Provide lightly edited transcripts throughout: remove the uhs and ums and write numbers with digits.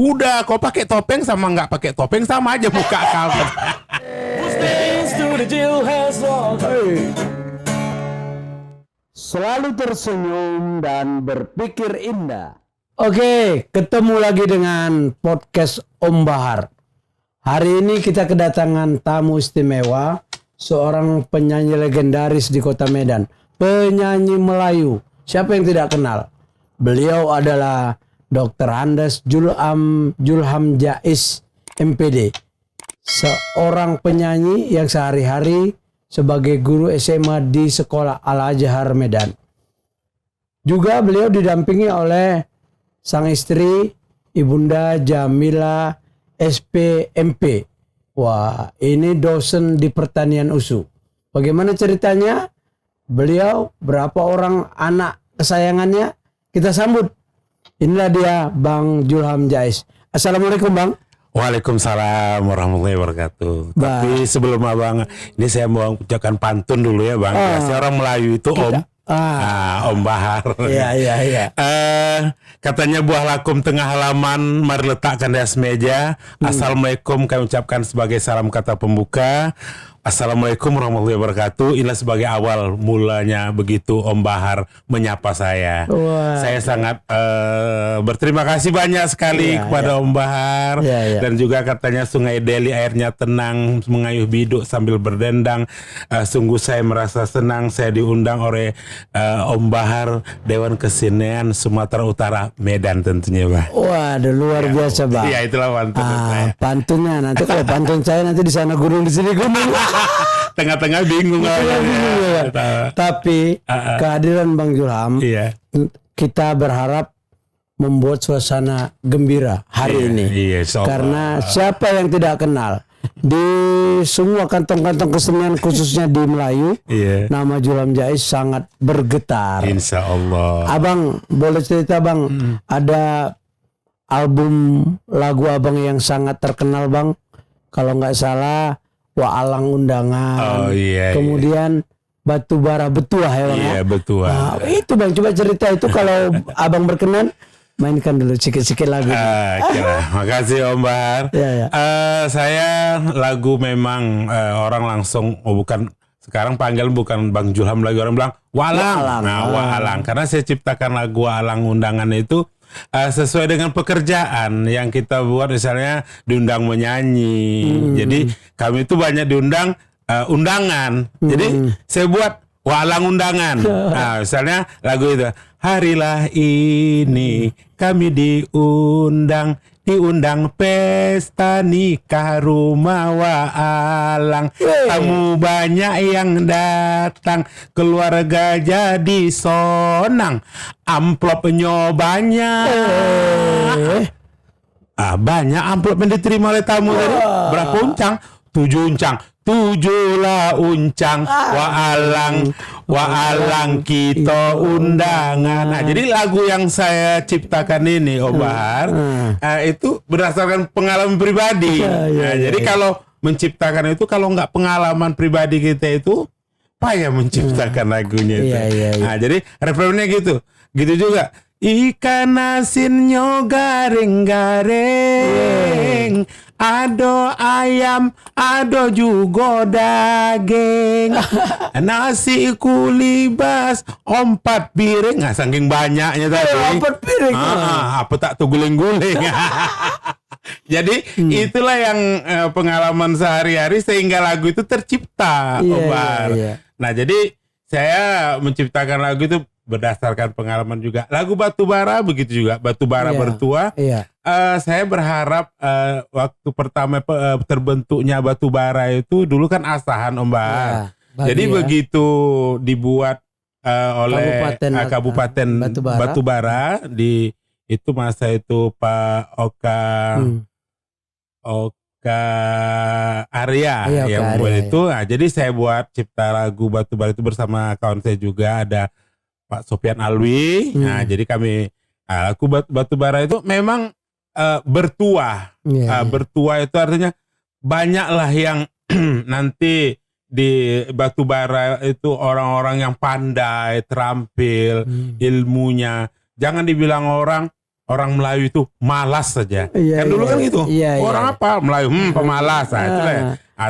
Udah, kau pakai topeng sama nggak pakai topeng sama aja muka kau. Selalu tersenyum dan berpikir indah. Oke, ketemu lagi dengan podcast Om Bahar. Hari ini kita kedatangan tamu istimewa, seorang penyanyi legendaris di Kota Medan, penyanyi Melayu. Siapa yang tidak kenal? Beliau adalah Dr. Andes Julham Jais MPD, seorang penyanyi yang sehari-hari sebagai guru SMA di Sekolah Al-Azhar Medan. Juga beliau didampingi oleh sang istri Ibunda Jamila SPMP. Wah, ini dosen di pertanian USU. Bagaimana ceritanya? Beliau berapa orang anak kesayangannya? Kita sambut. Inilah dia Bang Julham Jais. Assalamualaikum Bang. Waalaikumsalam warahmatullahi wabarakatuh. Bang. Tapi sebelum abang, ini saya mau ucapkan pantun dulu ya bang. Biasanya orang Melayu itu Om. Om Bahar. Iya. Katanya buah lakum tengah halaman, mari letakkan di atas meja. Assalamualaikum kami ucapkan sebagai salam kata pembuka. Assalamualaikum warahmatullahi wabarakatuh. Inilah sebagai awal mulanya begitu Om Bahar menyapa saya. Wah. Saya sangat berterima kasih banyak sekali kepada Om Bahar. Dan juga katanya Sungai Deli airnya tenang, mengayuh biduk sambil berdendang. Sungguh saya merasa senang saya diundang oleh Om Bahar, Dewan Kesenian Sumatera Utara Medan tentunya Pak. Waduh, luar biasa Bang. Iya, itulah pantun saya. Pantunnya nanti kalau pantun saya nanti di sana gunung di sini gunung. Tengah-tengah bingung. Tapi kehadiran Bang Julham, kita berharap membuat suasana gembira hari ini. Karena siapa yang tidak kenal di semua kantong-kantong kesenian khususnya di Melayu, nama Julham Jais sangat bergetar. Insya Allah. Abang boleh cerita Bang, ada album lagu abang yang sangat terkenal Bang, kalau nggak salah Wa Alang Undangan. Kemudian Batu Bara Betuah ya Bang. Iya, Betuah. Nah, itu Bang, coba cerita itu kalau abang berkenan, mainkan dulu sedikit lagu. Makasih Om Bahar. Saya lagu memang orang langsung bukan sekarang panggil bukan Bang Julham lagi, orang bilang Wa Alang. Wa Alang karena saya ciptakan lagu Wa Alang Undangan itu sesuai dengan pekerjaan yang kita buat, misalnya diundang menyanyi. Jadi kami itu banyak diundang undangan. Jadi saya buat Wa Alang Undangan. Nah, misalnya lagu itu, harilah ini kami diundang pesta nikah rumah Wa Alang. Tamu banyak yang datang, keluarga jadi sonang, amplopnya banyak. Banyak amplop yang diterima oleh tamu tadi. Berapa uncang? 7 uncang. 7 uncang. Wa Alang kita undangan. Nah, jadi lagu yang saya ciptakan ini Om Bahar itu berdasarkan pengalaman pribadi. Jadi kalau menciptakan itu, kalau nggak pengalaman pribadi kita itu payah menciptakan lagunya itu. Nah, jadi refrennya gitu juga. Ikan asinnya garing-garing, ado ayam, ado juga daging, nasi kulibas, 4 piring. Nah, saking banyaknya tadi. 4 piring. Apa tak tuh guling-guling. Jadi itulah yang pengalaman sehari-hari sehingga lagu itu tercipta, Obar. Nah, jadi saya menciptakan lagu itu berdasarkan pengalaman juga. Lagu Batu Bara begitu juga, Batu Bara Bertuah. Saya berharap waktu pertama terbentuknya Batu Bara itu dulu kan asahan Om Bahar. Jadi begitu dibuat oleh Kabupaten Batu Bara di itu masa itu Pak Oka Arya yang membuat itu. Nah, jadi saya buat cipta lagu Batu Bara itu bersama kawan saya juga, ada Pak Sofian Alwi. Nah, jadi kami lagu Batu Bara itu memang bertuah. Bertuah itu artinya banyaklah yang nanti di Batu Bara itu orang-orang yang pandai, terampil, ilmunya. Jangan dibilang orang orang Melayu itu malas saja. Iya, Kan dulu iya, kan gitu. iya, Orang iya. apa? Melayu, pemalas. Nah, itulah ya.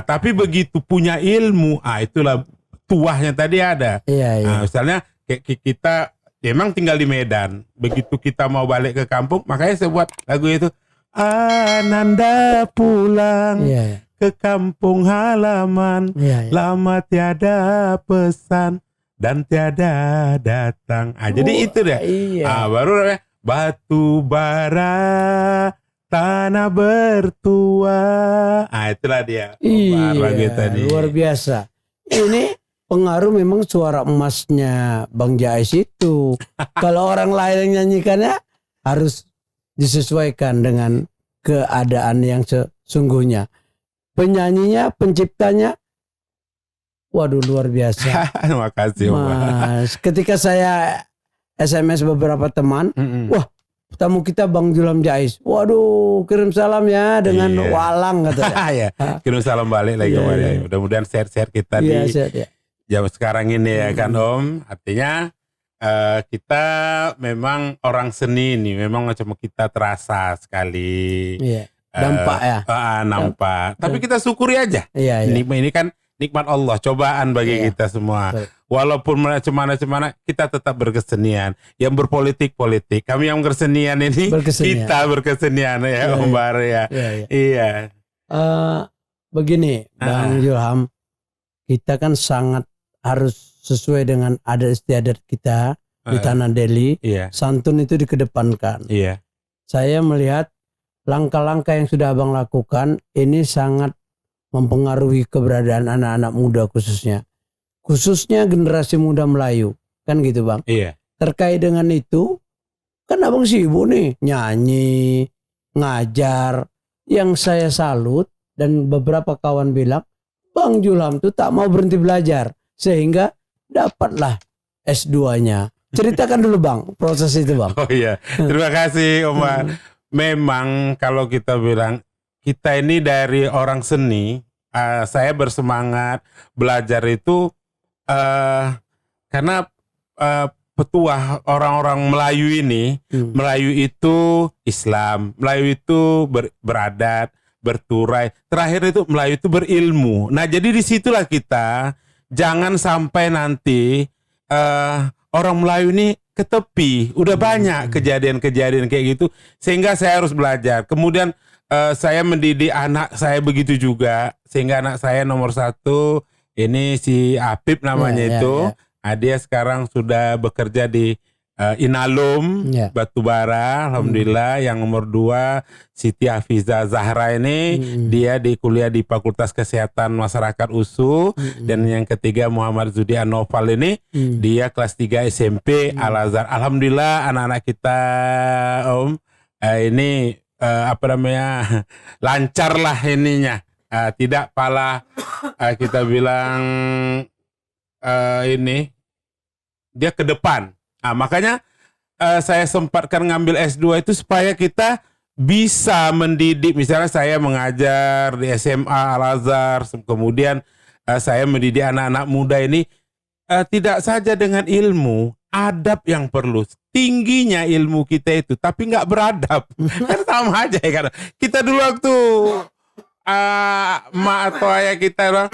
Tapi begitu punya ilmu, itulah tuahnya tadi ada. Iya, iya. Nah, misalnya kayak kita emang tinggal di Medan. Begitu kita mau balik ke kampung, makanya saya buat lagu itu. Ananda pulang Iya, iya. ke kampung halaman, Iya, iya. lama tiada pesan dan tiada datang. Jadi itu deh. Iya. Baru namanya batu bara tanah bertua. Itulah dia. Lagu tadi. Luar biasa. Ini pengaruh memang suara emasnya Bang Jais itu. Kalau orang lain yang nyanyikannya harus disesuaikan dengan keadaan yang sesungguhnya. Penyanyinya, penciptanya, waduh luar biasa. Terima kasih, Mas. Ketika saya SMS beberapa teman, wah tamu kita Bang Julham Jais. Waduh, kirim salam ya dengan walang katanya. Ya, kirim salam balik lagi kepada. Mudah-mudahan sehat-sehat kita di jam sekarang ini ya kan Om. Artinya kita memang orang seni ini memang macam kita terasa sekali. Dampak ya. Nampak. Tapi kita syukuri aja. Ini kan nikmat Allah, cobaan bagi kita semua. Walaupun macam-mana kita tetap berkesenian. Yang berpolitik. Kami yang berkesenian ini kita berkesenian ya Om Bahar ya. Iya. Begini Bang Julham, kita kan sangat harus sesuai dengan adat istiadat kita di Tanah Deli. Santun itu dikedepankan. Saya melihat langkah-langkah yang sudah Abang lakukan ini sangat mempengaruhi keberadaan anak-anak muda khususnya generasi muda Melayu, kan gitu Bang. Terkait dengan itu kan Abang sibuk nih nyanyi, ngajar. Yang saya salut dan beberapa kawan bilang Bang Julham tuh tak mau berhenti belajar sehingga dapatlah S2-nya. Ceritakan dulu Bang proses itu Bang. Oh iya, terima kasih Om Bahar. Memang kalau kita bilang kita ini dari orang seni, saya bersemangat belajar itu karena petuah orang-orang Melayu ini, Melayu itu Islam, Melayu itu beradat, berturai, terakhir itu Melayu itu berilmu. Nah jadi disitulah kita jangan sampai nanti orang Melayu ini ke tepi. Udah banyak kejadian-kejadian kayak gitu sehingga saya harus belajar. Kemudian saya mendidik anak saya begitu juga sehingga anak saya nomor 1 ini si Apip namanya itu. Dia sekarang sudah bekerja di Inalum Batubara, alhamdulillah. Yang nomor 2 Siti Hafiza Zahra ini dia di kuliah di Fakultas Kesehatan Masyarakat USU. Dan yang ketiga Muhammad Zudian Noval ini dia kelas 3 SMP Al-Azhar. Alhamdulillah anak-anak kita Om ini lancar lah ininya, tidak pala kita bilang ini dia ke depan. Makanya saya sempatkan ngambil S2 itu supaya kita bisa mendidik. Misalnya saya mengajar di SMA Al-Azhar, kemudian saya mendidik anak-anak muda ini tidak saja dengan ilmu, adab yang perlu. Tingginya ilmu kita itu, tapi nggak beradab. Kan sama aja ya kan. Kita dulu waktu mak atau ayah kita bilang,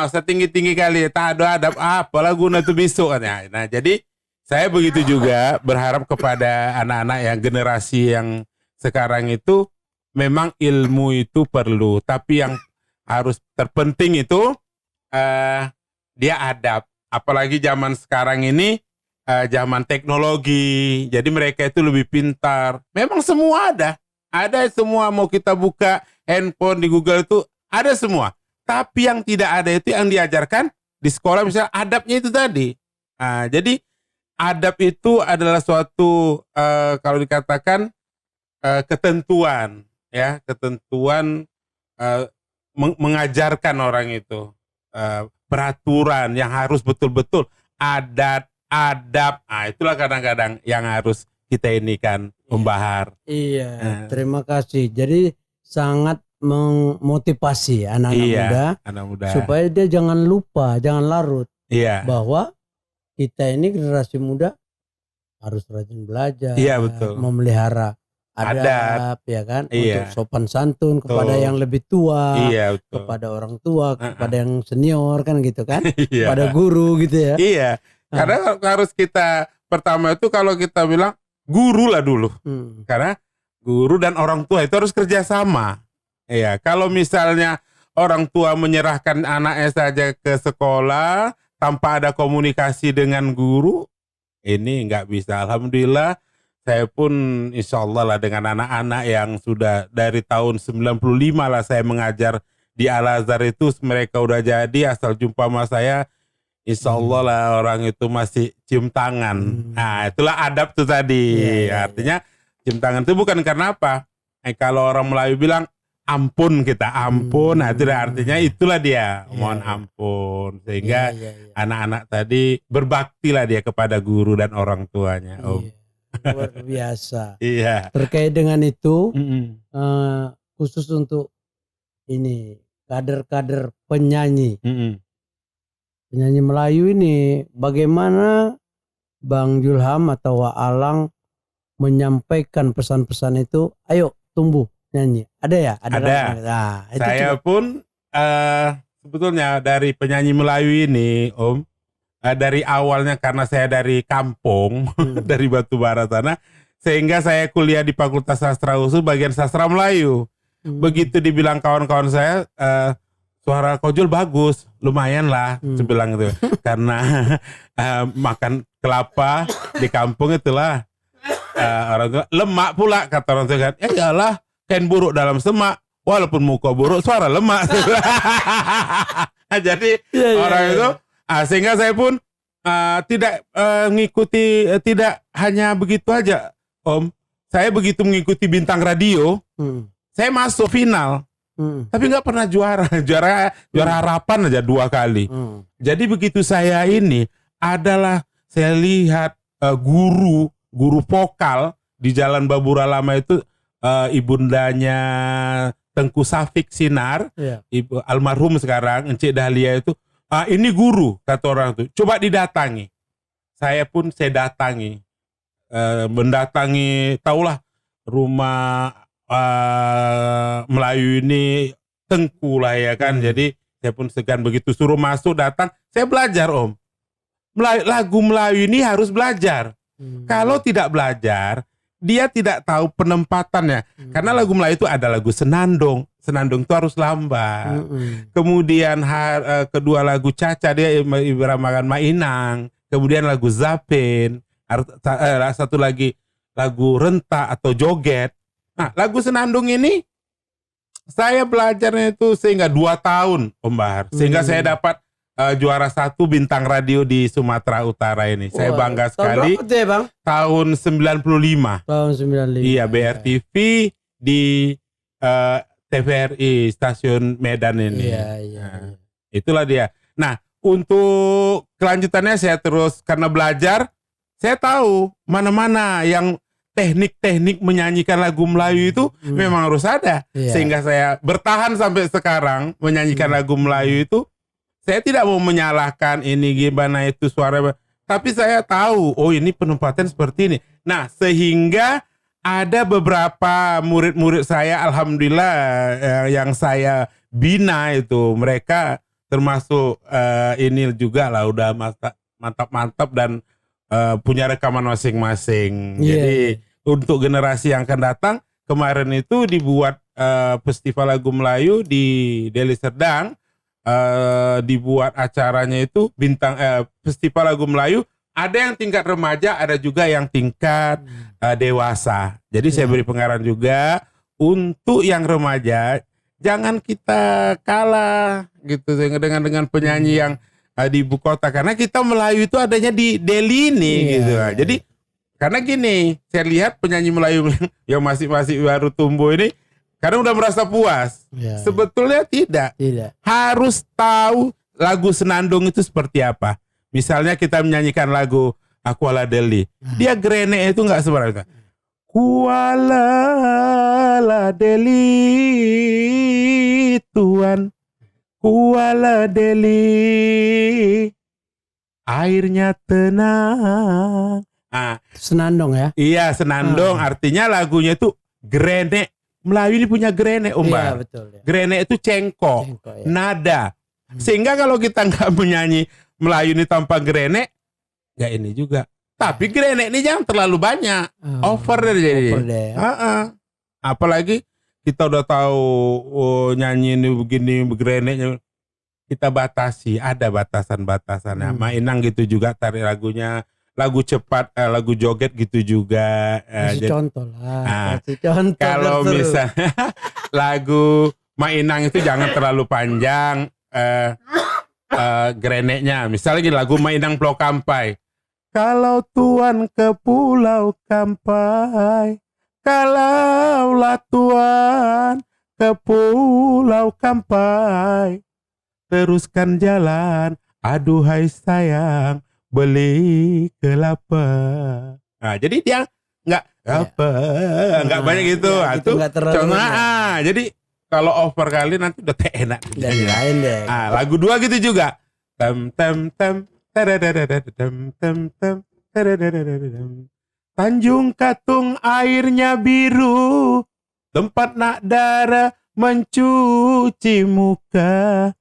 usah tinggi-tinggi kali, tak ada adab, apalah guna tuh besok. Nah jadi saya begitu juga berharap kepada anak-anak yang generasi yang sekarang itu memang ilmu itu perlu, tapi yang harus terpenting itu dia adab. Apalagi zaman sekarang ini zaman teknologi, jadi mereka itu lebih pintar. Memang semua ada semua, mau kita buka handphone di Google itu ada semua. Tapi yang tidak ada itu yang diajarkan di sekolah, misalnya adabnya itu tadi. Jadi adab itu adalah suatu kalau dikatakan ketentuan, ya, ketentuan mengajarkan orang itu peraturan yang harus betul-betul adab. Itulah kadang-kadang yang harus kita ini kan Om Bahar. Iya, terima kasih. Jadi sangat memotivasi anak-anak muda supaya dia jangan lupa, jangan larut bahwa kita ini generasi muda harus rajin belajar, betul, memelihara adab ya kan, Iya. untuk sopan santun kepada yang lebih tua, Iya, betul. kepada orang tua, kepada yang senior kan gitu kan, Iya. kepada guru gitu ya. Iya. Karena harus kita pertama itu kalau kita bilang guru lah dulu. Karena guru dan orang tua itu harus kerjasama. Iya. Kalau misalnya orang tua menyerahkan anaknya saja ke sekolah tanpa ada komunikasi dengan guru, ini nggak bisa. Alhamdulillah saya pun insya Allah lah dengan anak-anak yang sudah dari tahun 95 lah saya mengajar di Al-Azhar itu, mereka udah jadi, asal jumpa sama saya insya Allah lah orang itu masih cium tangan. Nah itulah adab tuh tadi. Artinya cium tangan itu bukan karena apa. Kalau orang Melayu bilang ampun, kita ampun, nah itu artinya itulah dia mohon ampun. Sehingga anak-anak tadi berbakti lah dia kepada guru dan orang tuanya. Luar biasa. Iya. Terkait dengan itu, khusus untuk ini kader-kader penyanyi, penyanyi Melayu ini, bagaimana Bang Julham atau Wak Alang menyampaikan pesan-pesan itu? Ayo tumbuh nyanyi. Ada ya? Ada. Nah, saya pun sebetulnya dari penyanyi Melayu ini, Om. Dari awalnya karena saya dari kampung, dari Batubara sana, sehingga saya kuliah di Fakultas Sastra Usul bagian sastra Melayu. Begitu dibilang kawan-kawan saya, suara Kojul bagus, lumayan lah, sebilang gitu. Karena makan kelapa di kampung itulah, orang tua lemak pula kata orang tua kan. Ya iyalah, kain buruk dalam semak, walaupun muka buruk suara lemak. Jadi orang itu. Sehingga saya pun tidak mengikuti, tidak hanya begitu aja, Om. Saya begitu mengikuti bintang radio, saya masuk final, tapi nggak pernah juara harapan aja 2 kali. Jadi begitu saya ini adalah saya lihat guru vokal di Jalan Babura Lama itu, ibundanya Tengku Safik Sinar, ibu almarhum sekarang Encik Dahlia itu. Ini guru, kata orang tuh, coba didatangi. Saya datangi, mendatangi, tahulah rumah Melayu ini Tengku lah ya kan. Jadi saya pun segan, begitu suruh masuk datang, saya belajar Om. Lagu Melayu ini harus belajar. Kalau tidak belajar, dia tidak tahu penempatannya. Karena lagu Melayu itu ada lagu senandung. Senandung itu harus lambat. Kemudian kedua lagu Caca dia ibaratkan Mainang. Kemudian lagu Zapin. Satu lagi lagu Renta atau Joget. Nah lagu Senandung ini saya belajarnya itu sehingga 2 tahun Om Bahar. Sehingga saya dapat juara 1 bintang radio di Sumatera Utara ini. Saya bangga sekali. Tahun berapa ya, Bang? Tahun 95. Tahun 95. Iya, BRTV di TVRI stasiun Medan ini. Iya. Itulah dia. Nah, untuk kelanjutannya saya terus, karena belajar, saya tahu mana-mana yang teknik-teknik menyanyikan lagu Melayu itu memang harus ada. Sehingga saya bertahan sampai sekarang menyanyikan lagu Melayu itu. Saya tidak mau menyalahkan ini gimana itu suara, tapi saya tahu, oh ini penempatan seperti ini. Nah, sehingga ada beberapa murid-murid saya, alhamdulillah, yang saya bina itu, mereka termasuk ini juga lah, udah mantap-mantap dan punya rekaman masing-masing. Jadi untuk generasi yang akan datang, kemarin itu dibuat festival lagu Melayu di Deli Serdang, dibuat acaranya itu festival lagu Melayu. Ada yang tingkat remaja, ada juga yang tingkat dewasa. Jadi saya beri pengarahan juga untuk yang remaja, jangan kita kalah gitu dengan penyanyi yang di ibu kota, karena kita Melayu itu adanya di Deli ini gitu. Jadi karena gini, saya lihat penyanyi Melayu yang masih baru tumbuh ini kadang udah merasa puas. Sebetulnya tidak. Harus tahu lagu Senandung itu seperti apa. Misalnya kita menyanyikan lagu Kuala Deli, dia grene itu nggak sembarangan. Kuala Deli tuan, Kuala Deli airnya tenang. Senandung ya? Iya, Senandung. Artinya lagunya itu Grenek. Melayu ini punya grenek, Om Bar. Iya, betul. Ya. Grenek itu cengkok, Ya. nada. Sehingga kalau kita nggak menyanyi Melayu ini tanpa grenek, nggak ini juga. Tapi grenek ini jangan terlalu banyak, over jadi. Over deh. Apalagi kita udah tahu nyanyi ini begini greneknya, kita batasi, ada batasan-batasannya. Mainang gitu juga tarik lagunya. Lagu cepat, lagu joget gitu juga. Kasih contoh lah. Kasih contoh. Kalau misalnya lagu Mainang itu jangan terlalu panjang greneknya. Misalnya gini, lagu Mainang Pulau Kampai. Kalau tuan ke Pulau Kampai, kalaulah tuan ke Pulau Kampai, teruskan jalan, aduhai sayang, beli kelapa. Nah, jadi dia nggak banyak gitu. Ya, gitu nggak terlalu contoh. Jadi kalau over kali nanti udah enak. Dan lain deh. Lagu 2 gitu juga. Tem tem tem tem tem tem. Tanjung Katung airnya biru, tempat nak darah mencuci muka.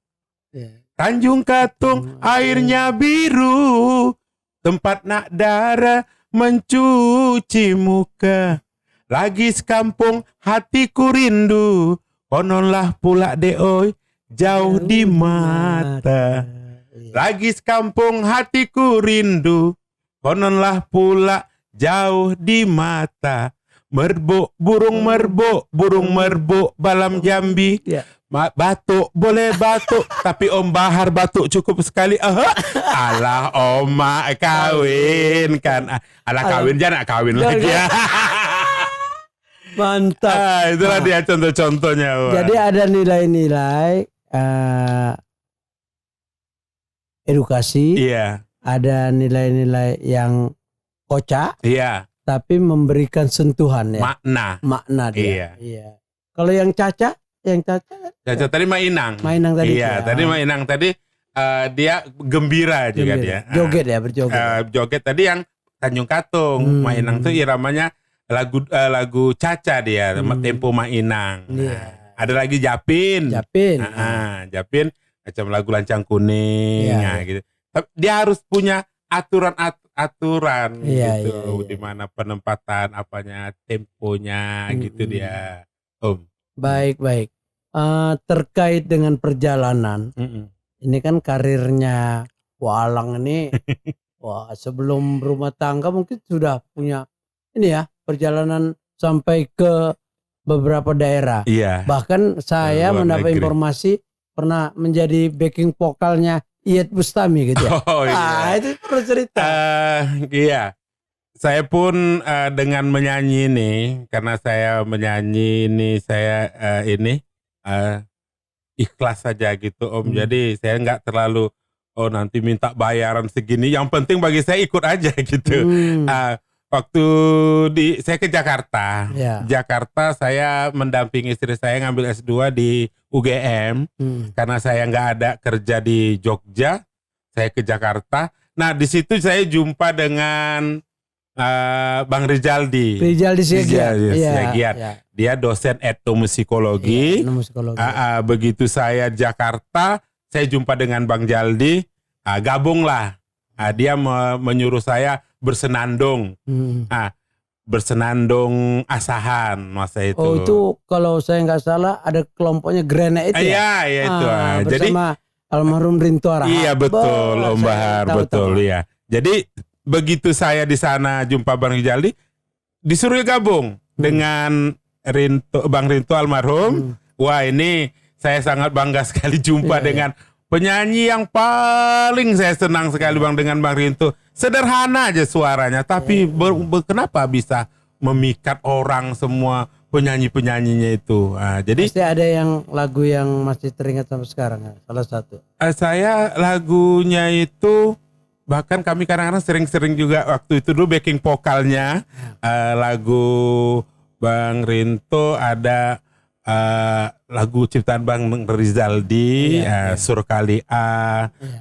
Tanjung Katung airnya biru, tempat nak darah mencuci muka. Lagi sekampung hatiku rindu, kononlah pula deoi jauh di mata. Lagi sekampung hatiku rindu, kononlah pula jauh di mata. Merbuk, burung merbuk balam Jambi. Batuk boleh batuk, tapi Om Bahar batuk cukup sekali. Alah Oma kawin kan. Alah kawin jangan kawin lagi ya. Mantap. Itulah dia contoh-contohnya. Jadi ada nilai-nilai edukasi. Iya. Ada nilai-nilai yang kocak. Iya. Tapi memberikan sentuhan ya. Makna dia. Iya. Kalau yang Caca tadi Mainang tadi. Iya, tadi Mainang tadi dia gembira juga dia. Joget ya, berjoget. Joget tadi yang Tanjung Katung. Mainang tuh iramanya lagu Caca dia, tempo Mainang. Ada lagi Japin. Japin macam lagu Lancang Kuning gitu. Tapi dia harus punya aturan gitu, di mana penempatan apanya, temponya gitu dia. Om. Baik. Terkait dengan perjalanan, ini kan karirnya Walang ini, sebelum berumah tangga mungkin sudah punya ini ya perjalanan sampai ke beberapa daerah. Iya. Bahkan saya mendapat informasi pernah menjadi backing vokalnya Iyeth Bustami gitu ya. Itu perlu cerita. Iya. Saya pun dengan menyanyi ini, karena saya menyanyi ini, saya ikhlas saja gitu Om. Jadi saya nggak terlalu nanti minta bayaran segini. Yang penting bagi saya ikut aja gitu. Waktu saya ke Jakarta, Jakarta saya mendampingi istri saya ngambil S2 di UGM. Karena saya nggak ada kerja di Jogja, saya ke Jakarta. Nah di situ saya jumpa dengan Bang Rizaldi Siagiat. Dia dosen etnomusikologi. Begitu saya Jakarta, saya jumpa dengan Bang Jaldi, gabunglah. Dia menyuruh saya bersenandung. Bersenandung Asahan masa itu. Oh itu kalau saya nggak salah ada kelompoknya Grenek itu ya? Iya itu. Bersama almarhum Rinto Arahap. Iya betul Om Bahar, betul ya. Jadi begitu saya di sana jumpa Bang Rizaldi, disuruh gabung dengan Bang Rinto almarhum. Wah ini saya sangat bangga sekali jumpa dengan penyanyi yang paling saya senang sekali dengan Bang Rinto. Sederhana aja suaranya, tapi kenapa bisa memikat orang semua penyanyi-penyanyinya itu. Jadi pasti ada yang lagu yang masih teringat sampai sekarang ya, salah satu. Saya lagunya itu bahkan kami kadang-kadang sering-sering juga waktu itu dulu backing vokalnya lagu Bang Rinto ada lagu ciptaan Bang Rizaldi, Surkali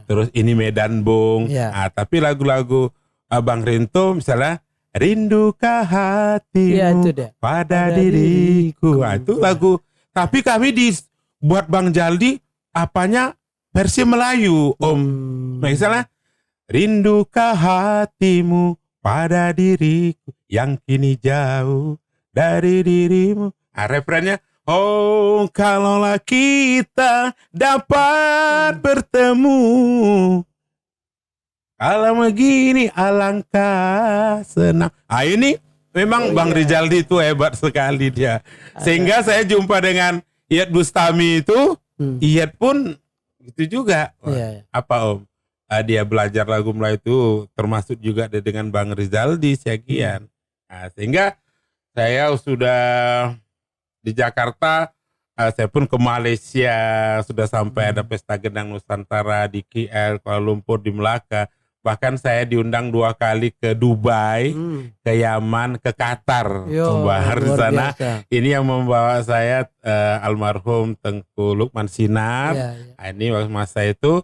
terus ini Medan Bung. Tapi lagu-lagu Bang Rinto misalnya Rindukah hatimu Iya, itu dia. pada diriku. Nah, itu lagu. Tapi kami buat Bang Jaldi apanya versi Melayu, Om. Misalnya, rindukah hatimu pada diriku yang kini jauh dari dirimu. Nah, refrennya, oh kalaulah kita dapat bertemu, kalau begini alangkah senang. Ah, ini memang Bang Rizaldi itu hebat sekali dia. Sehingga saya jumpa dengan Iyad Bustami itu, Iyad pun gitu juga. Apa Om? Dia belajar lagu Melayu itu termasuk juga dengan Bang Rizaldi sekian. Nah, sehingga saya sudah di Jakarta, saya pun ke Malaysia, sudah sampai ada pesta gendang Nusantara di KL, Kuala Lumpur, di Melaka. Bahkan saya diundang 2 kali ke Dubai, ke Yaman, ke Qatar. Bahar di sana. Ini yang membawa saya almarhum Tengku Lukman Sinar. Ini masa itu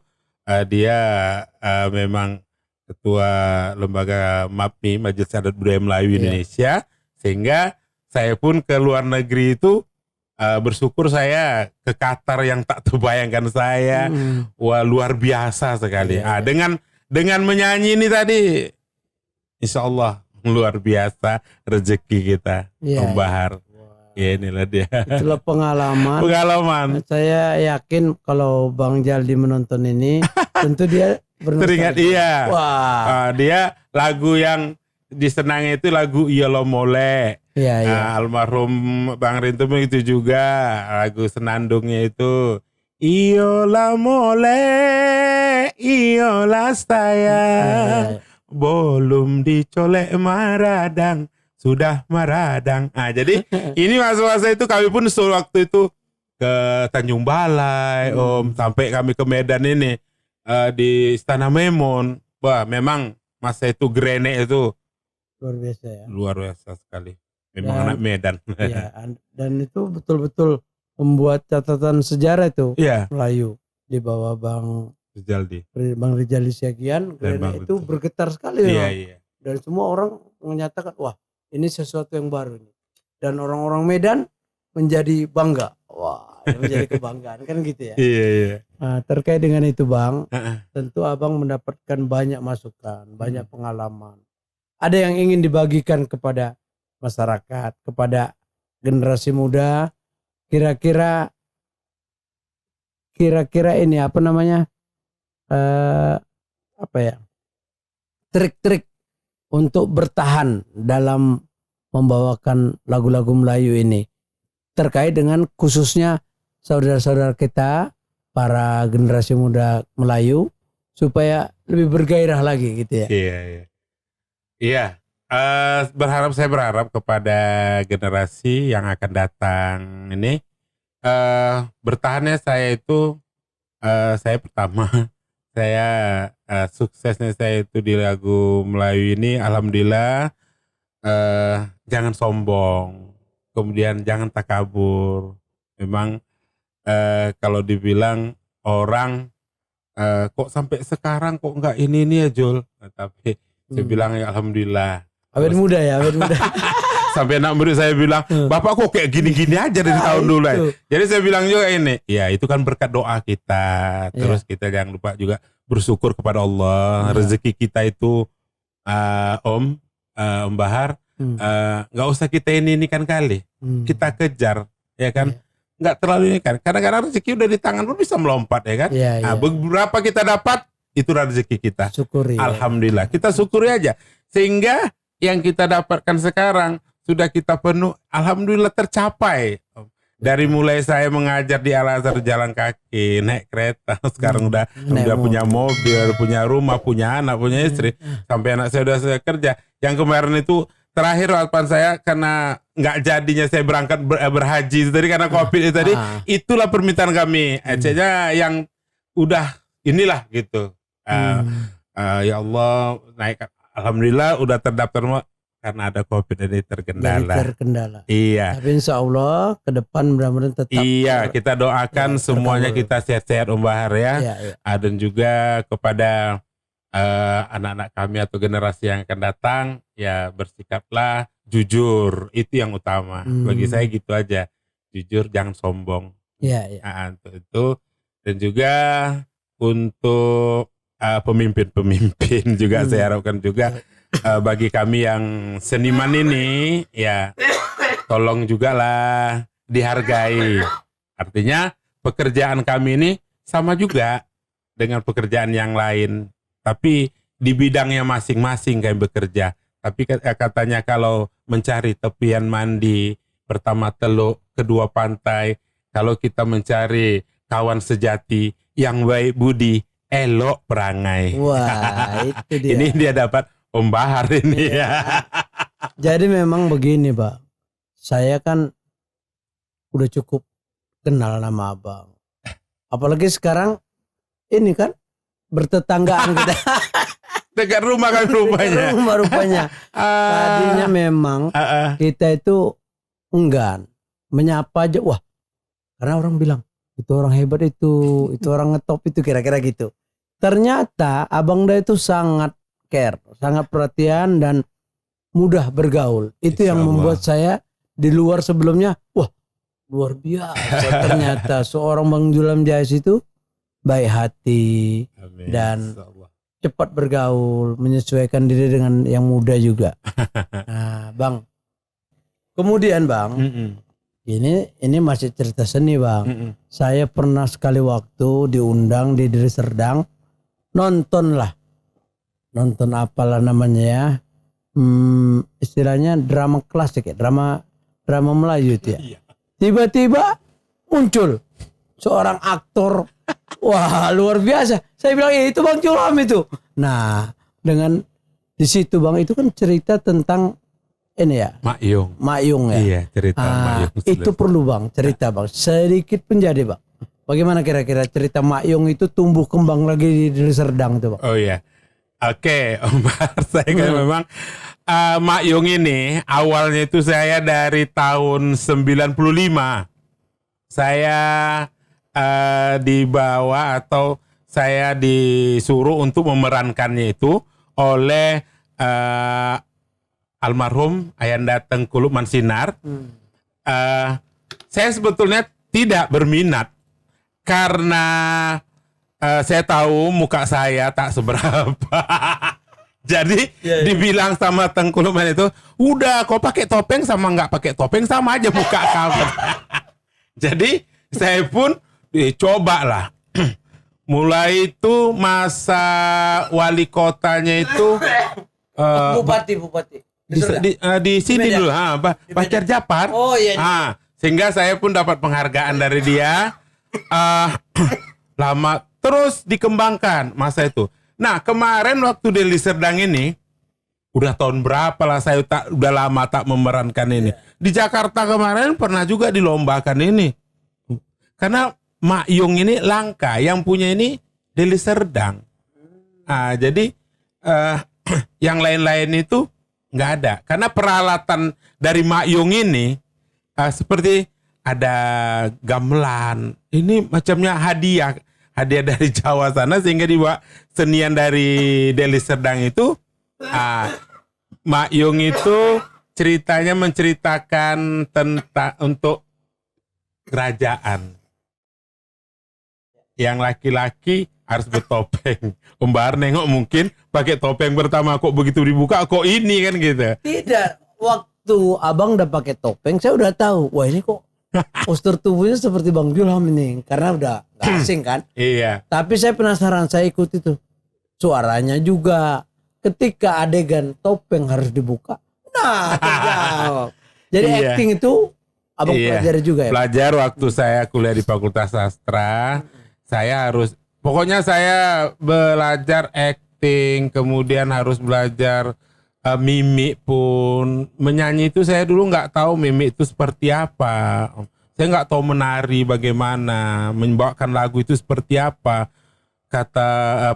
dia memang ketua lembaga MAPMI, Majelis Adat Budaya Melayu Indonesia. Sehingga saya pun ke luar negeri itu bersyukur saya ke Qatar yang tak terbayangkan saya. Wah, luar biasa sekali. Dengan menyanyi ini tadi, insya Allah luar biasa rezeki kita, Om Bahar. Ya, inilah dia. Itulah pengalaman. Saya yakin kalau Bang Jaldi menonton ini, tentu dia teringat. Iya. Wah. Dia lagu yang disenangi itu lagu Iyolo Mole. Almarhum Bang Rintum itu juga lagu senandungnya itu Iola Mole, Iola sayang, belum dicolek maradang, sudah maradang. Jadi ini masa-masa itu kami pun waktu itu ke Tanjung Balai, Om, sampai kami ke Medan ini di Istana Memon. Wah, memang masa itu Grenek itu luar biasa ya. Luar biasa sekali. Memang anak Medan. Iya, dan itu betul-betul membuat catatan sejarah itu Melayu di bawah Bang Rizaldi Siagian. Grenek itu bergetar sekali. Dan semua orang menyatakan, wah ini sesuatu yang baru nih. Dan orang-orang Medan menjadi bangga. Wah, menjadi kebanggaan kan gitu ya. Nah, terkait dengan itu Bang, tentu Abang mendapatkan banyak masukan, banyak pengalaman. Ada yang ingin dibagikan kepada masyarakat, kepada generasi muda, kira-kira ini apa namanya, trik-trik untuk bertahan dalam membawakan lagu-lagu Melayu ini, terkait dengan khususnya saudara-saudara kita, para generasi muda Melayu, supaya lebih bergairah lagi gitu ya. Iya. Saya berharap kepada generasi yang akan datang ini, bertahannya saya itu, saya pertama, saya suksesnya saya itu di lagu Melayu ini, alhamdulillah, jangan sombong, kemudian jangan takabur. Memang kalau dibilang orang kok sampai sekarang kok enggak ini ya Jul, tapi saya bilang ya alhamdulillah. Awet muda. Sampai anak murid saya bilang, Bapak kok kayak gini-gini aja dari tahun dulu. Jadi saya bilang juga ini, ya itu kan berkat doa kita. Terus kita jangan lupa juga bersyukur kepada Allah. Rezeki kita itu, Om Bahar, nggak usah kita ini kan kali. Kita kejar, ya kan. Nggak terlalu ini kan. Kadang-kadang rezeki udah di tangan pun bisa melompat, ya kan. Beberapa kita dapat, itu rezeki kita. Syukuri. Alhamdulillah. Kita syukuri aja. Sehingga yang kita dapatkan sekarang sudah kita penuh, alhamdulillah tercapai. Dari mulai saya mengajar di Al-Azhar jalan kaki, naik kereta, sekarang udah punya mobil, punya rumah, punya anak, punya istri, sampai anak saya udah kerja. Yang kemarin itu terakhir harapan saya karena nggak jadinya saya berangkat berhaji tadi karena COVID itu tadi, itulah permintaan kami. Ecenya yang udah inilah gitu. Ya Allah, naik. Alhamdulillah udah terdaftar karena ada COVID ini terkendala. Iya. Tapi insya Allah ke depan mudah-mudahan tetap. Iya, kita doakan semuanya kita sehat-sehat Om Bahar ya. Dan juga kepada anak-anak kami atau generasi yang akan datang ya bersikaplah jujur, itu yang utama. Bagi saya gitu aja, jujur, jangan sombong. Iya. Untuk itu. Dan juga untuk pemimpin-pemimpin juga saya harapkan juga bagi kami yang seniman ini ya tolong juga lah dihargai. Artinya pekerjaan kami ini sama juga dengan pekerjaan yang lain, tapi di bidangnya masing-masing kami bekerja. Tapi katanya kalau mencari tepian mandi, pertama teluk, kedua pantai, kalau kita mencari kawan sejati yang baik budi, elok perangai. Wah, itu dia. Ini dia dapat Om Bahar ini ya. Jadi memang begini, Pak. Saya kan udah cukup kenal nama Abang. Apalagi sekarang ini kan bertetanggaan kita. Dekat rumah kan rupanya. Rupanya. Tadinya memang kita itu enggan menyapa aja. Wah, karena orang bilang itu orang hebat itu orang ngetop itu, kira-kira gitu. Ternyata Abang Da itu sangat care, sangat perhatian dan mudah bergaul. Itu yang membuat saya di luar sebelumnya, wah luar biasa. Ternyata seorang Bang Julam Jais itu baik hati. Amin. Dan cepat bergaul, menyesuaikan diri dengan yang muda juga. Nah, Bang. Kemudian Bang, ini masih cerita seni Bang. Saya pernah sekali waktu diundang di Deli Serdang, nonton apalah namanya ya, istilahnya drama klasik ya, drama Melayu itu ya. Tiba-tiba muncul seorang aktor, wah luar biasa. Saya bilang itu Bang Julam itu. Nah, dengan di situ Bang, itu kan cerita tentang ini ya, Mak Yung ya. Iya, cerita Mak Yung. Itu perlu Bang, cerita Bang, sedikit penjadi Bang. Bagaimana kira-kira cerita Mak Yung itu tumbuh kembang lagi di Deli Serdang itu Bang? Oh iya. Oke, Om Bahar, saya kan memang Mak Yung ini awalnya itu saya dari tahun 95. Saya dibawa atau saya disuruh untuk memerankannya itu oleh almarhum Ayanda Tengku Lukman Sinar. Saya sebetulnya tidak berminat karena saya tahu muka saya tak seberapa. Jadi dibilang sama Tengku Lukman itu, udah kau pakai topeng sama nggak pakai topeng sama aja muka kamu. Jadi saya pun coba lah. Mulai itu masa wali kotanya itu Bupati. Di sini dulu, Pacar Japar. Oh iya. Sehingga saya pun dapat penghargaan dari dia. Lama terus dikembangkan masa itu. Nah, kemarin waktu Deli Serdang ini, udah tahun berapa lah saya udah lama tak memerankan ini. Di Jakarta kemarin pernah juga dilombakan ini. Karena Mak Yung ini langka, yang punya ini Deli Serdang. Jadi yang lain-lain itu nggak ada. Karena peralatan dari Mak Yung ini seperti ada gamelan. Ini macamnya hadiah dari Jawa sana, sehingga dibawa senian dari Deli Serdang itu. Mak Yung itu ceritanya menceritakan tentang untuk kerajaan. Yang laki-laki harus bertopeng. Om Bahar nengok mungkin pakai topeng pertama kok begitu dibuka kok ini kan gitu. Tidak, waktu Abang udah pakai topeng saya udah tahu, wah ini kok postur tubuhnya seperti Bang Julam ini, karena udah gak asing kan. Iya. Tapi saya penasaran, saya ikut itu. Suaranya juga ketika adegan topeng harus dibuka. Nah, terjawab. Jadi acting itu Abang pelajari juga ya? Belajar waktu saya kuliah di Fakultas Sastra. Saya harus, pokoknya saya belajar acting, kemudian harus belajar mimik pun. Menyanyi itu saya dulu nggak tahu mimik itu seperti apa. Saya nggak tahu menari bagaimana, membawakan lagu itu seperti apa. Kata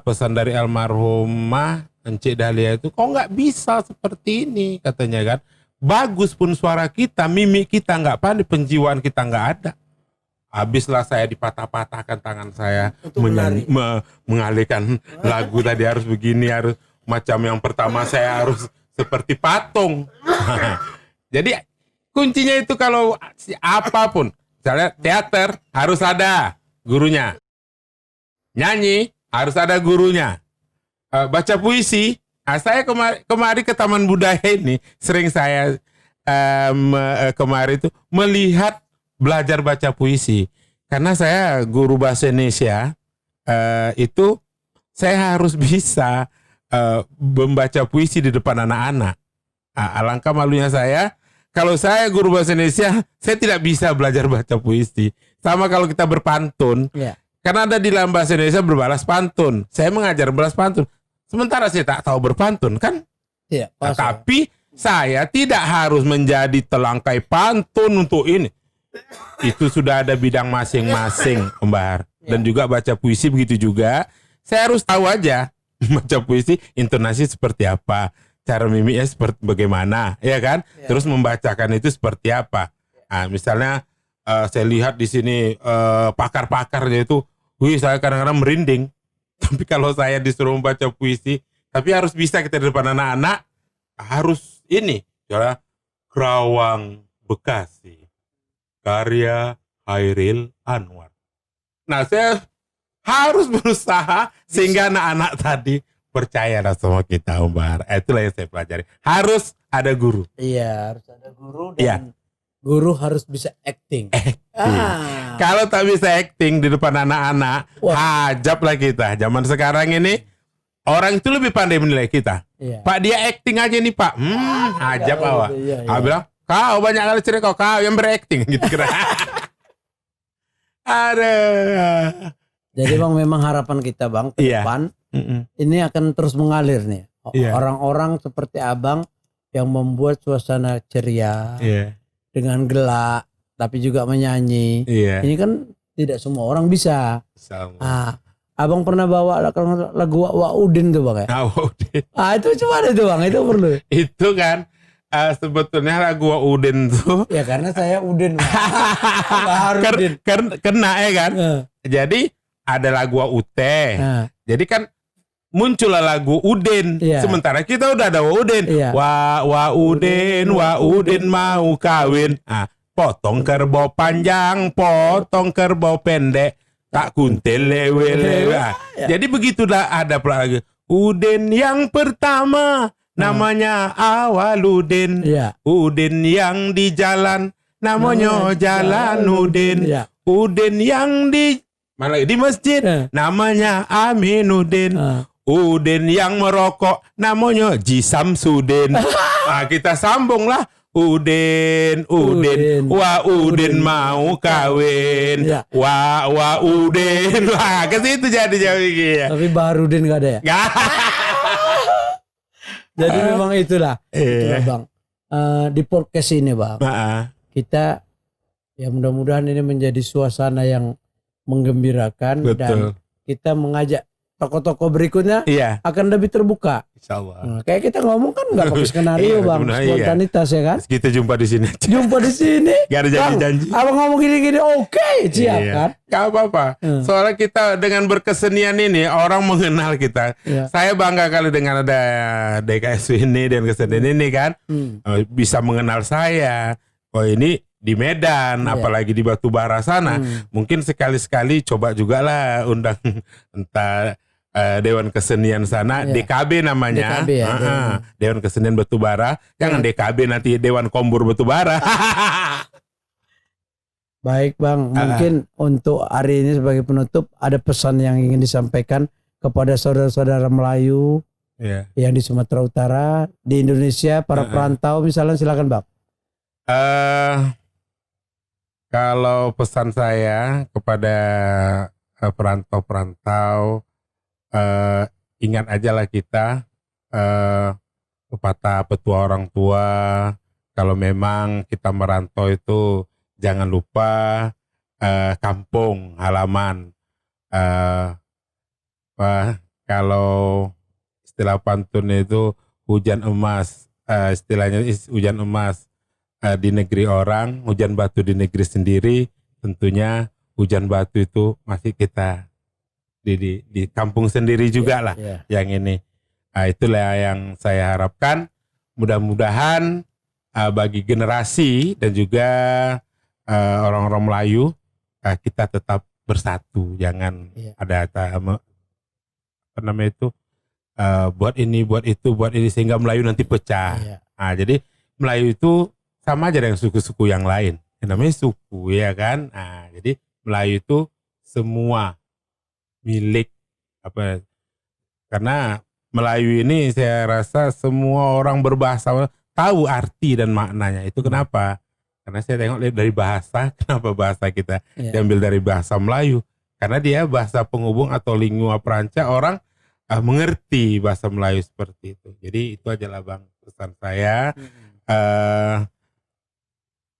pesan dari almarhumah Encik Dahlia itu, kok nggak bisa seperti ini katanya kan. Bagus pun suara kita, mimik kita nggak pandai, penjiwaan kita nggak ada. habislah saya dipatah-patahkan tangan saya mengalihkan lagu tadi harus begini, harus macam yang pertama saya harus seperti patung. Jadi kuncinya itu kalau apapun, misalnya teater harus ada gurunya, nyanyi harus ada gurunya, baca puisi. Saya kemari ke Taman Budaya ini sering saya kemarin itu melihat belajar baca puisi, karena saya guru bahasa Indonesia. Itu saya harus bisa membaca puisi di depan anak-anak. Alangkah malunya saya kalau saya guru bahasa Indonesia, saya tidak bisa belajar baca puisi. Sama kalau kita berpantun, karena ada di dalam bahasa Indonesia berbalas pantun. Saya mengajar balas pantun, sementara saya tak tahu berpantun kan? Tapi saya tidak harus menjadi telangkai pantun untuk ini. Itu sudah ada bidang masing-masing, Om Bahar. Dan juga baca puisi begitu juga. Saya harus tahu aja baca puisi, intonasi seperti apa, cara mimiknya seperti bagaimana, ya kan? Terus membacakan itu seperti apa. Nah, misalnya saya lihat di sini pakar-pakarnya itu, saya kadang-kadang merinding. Tapi kalau saya disuruh membaca puisi, tapi harus bisa kita di depan anak-anak, harus ini, misalnya Kerawang Bekasi, karya Hairil Anwar. Nah, saya harus berusaha sehingga anak-anak tadi percayalah sama kita, Om Bahar. Itulah yang saya pelajari. Harus ada guru. Iya, harus ada guru dan guru harus bisa acting. Kalau tak bisa acting di depan anak-anak, ajablah kita. Zaman sekarang ini orang itu lebih pandai menilai kita. Pak, dia acting aja nih, Pak. Ajab awak. Bilang, kau banyak kali cerita kau yang berakting gitu kira. Ada. Jadi Bang, memang harapan kita Bang ke depan ini akan terus mengalir nih. Orang-orang seperti Abang yang membuat suasana ceria dengan gelak, tapi juga menyanyi. Ini kan tidak semua orang bisa. Abang pernah bawa lagu Wak Udin tuh Bang ya? Udin. Itu cuma itu Bang, itu perlu. Itu kan sebetulnya lagu Wak Udin tuh. Ya karena saya Udin. Kena ya kan. Jadi ada lagu Wak Ute. Jadi kan muncullah lagu Udin. Sementara kita udah ada Wak Udin. Wak Udin mau kawin. Potong kerbau panjang, potong kerbau pendek, tak kuntil lewe-lewe. Jadi begitulah ada lagi. Udin yang pertama namanya Awaludin. Udin yang di jalan namanya Jalan Udin. Udin yang di masjid namanya Aminuddin. Udin yang merokok namanya Ji Samsudin. Kita sambunglah. Udin, Wak Udin mau kawin. Wak Udin. Ke situ jadi jauh. Tapi Baharudin gak ada ya? Jadi memang itulah Bang. Di podcast ini Bang, kita ya mudah-mudahan ini menjadi suasana yang menggembirakan. Betul. Dan kita mengajak tokoh-tokoh berikutnya akan lebih terbuka. Insyaallah. Kayak kita ngomong kan nggak pakai skenario Bang, spontanitas ya kan. Kita jumpa di sini. Jumpa di sini. Gak ada janji-janji. Abang ngomong gini-gini, oke, siap kan? Gak apa-apa. Soalnya kita dengan berkesenian ini orang mengenal kita. Saya bangga kali dengan ada DKSW ini dan kesenian ini kan, bisa mengenal saya. Oh ini di Medan, apalagi di Batubara sana. Mungkin sekali-sekali coba juga lah undang entah Dewan Kesenian sana, DKB namanya. DKB, Dewan Kesenian Batubara. Jangan DKB nanti Dewan Kombur Batubara. Baik Bang, mungkin untuk hari ini sebagai penutup ada pesan yang ingin disampaikan kepada saudara-saudara Melayu yang di Sumatera Utara, di Indonesia, para perantau misalnya, silakan Bang. Kalau pesan saya kepada perantau-perantau, ingat aja lah kita pepatah petua orang tua, kalau memang kita merantau itu jangan lupa kampung halaman. Kalau istilah pantun itu hujan emas, istilahnya hujan emas di negeri orang, hujan batu di negeri sendiri, tentunya hujan batu itu masih kita di kampung sendiri juga lah yang ini. Itulah yang saya harapkan. Mudah-mudahan bagi generasi dan juga orang-orang Melayu kita tetap bersatu, jangan ada apa namanya itu buat ini buat itu buat ini sehingga Melayu nanti pecah. Jadi Melayu itu sama aja dengan suku-suku yang lain. Yang namanya suku ya kan. Jadi Melayu itu semua milik karena Melayu ini saya rasa semua orang berbahasa tahu arti dan maknanya. Itu kenapa? Karena saya tengok dari bahasa, kenapa bahasa kita diambil dari bahasa Melayu? Karena dia bahasa penghubung atau lingua franca, orang mengerti bahasa Melayu seperti itu. Jadi itu ajalah Bang pesan saya.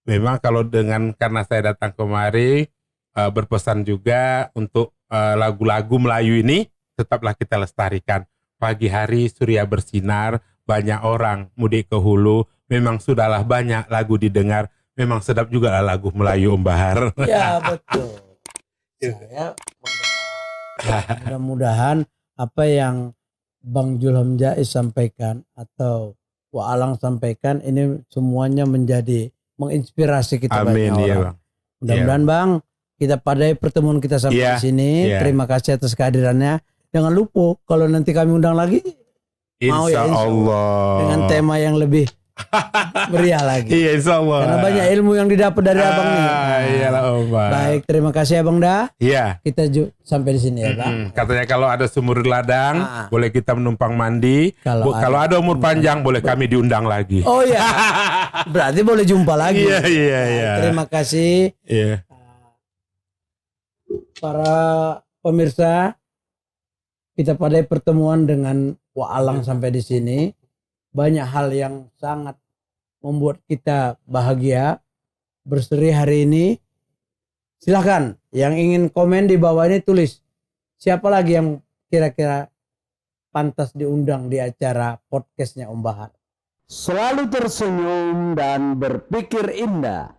Memang kalau karena saya datang kemari berpesan juga untuk lagu-lagu Melayu ini tetaplah kita lestarikan. Pagi hari surya bersinar, banyak orang mudik ke hulu, memang sudahlah banyak lagu didengar, memang sedap juga lah lagu Melayu Om Bahar. Ya betul. Saya mudah-mudahan apa yang Bang Julham Jais sampaikan atau Wak Alang sampaikan ini semuanya menginspirasi kita banyak orang. Bang. Mudah-mudahan Bang, kita pada pertemuan kita sampai di sini. Terima kasih atas kehadirannya. Jangan lupa kalau nanti kami undang lagi, Insya Allah dengan tema yang lebih meriah lagi. Iya, Insya Allah. Karena banyak ilmu yang didapat dari Abang nih. Iyalah Om Bahar. Baik, terima kasih Abang dah. Iya. Kita sampai di sini ya Bang. Katanya kalau ada sumur ladang, boleh kita menumpang mandi. Kalau ada umur panjang, boleh kami diundang lagi. Oh iya. Berarti boleh jumpa lagi. Iya. Terima kasih. Iya. Para pemirsa, kita pada pertemuan dengan Wak Alang sampai di sini. Banyak hal yang sangat membuat kita bahagia berseri hari ini. Silahkan yang ingin komen di bawah ini tulis siapa lagi yang kira-kira pantas diundang di acara podcastnya Om Bahar. Selalu tersenyum dan berpikir indah.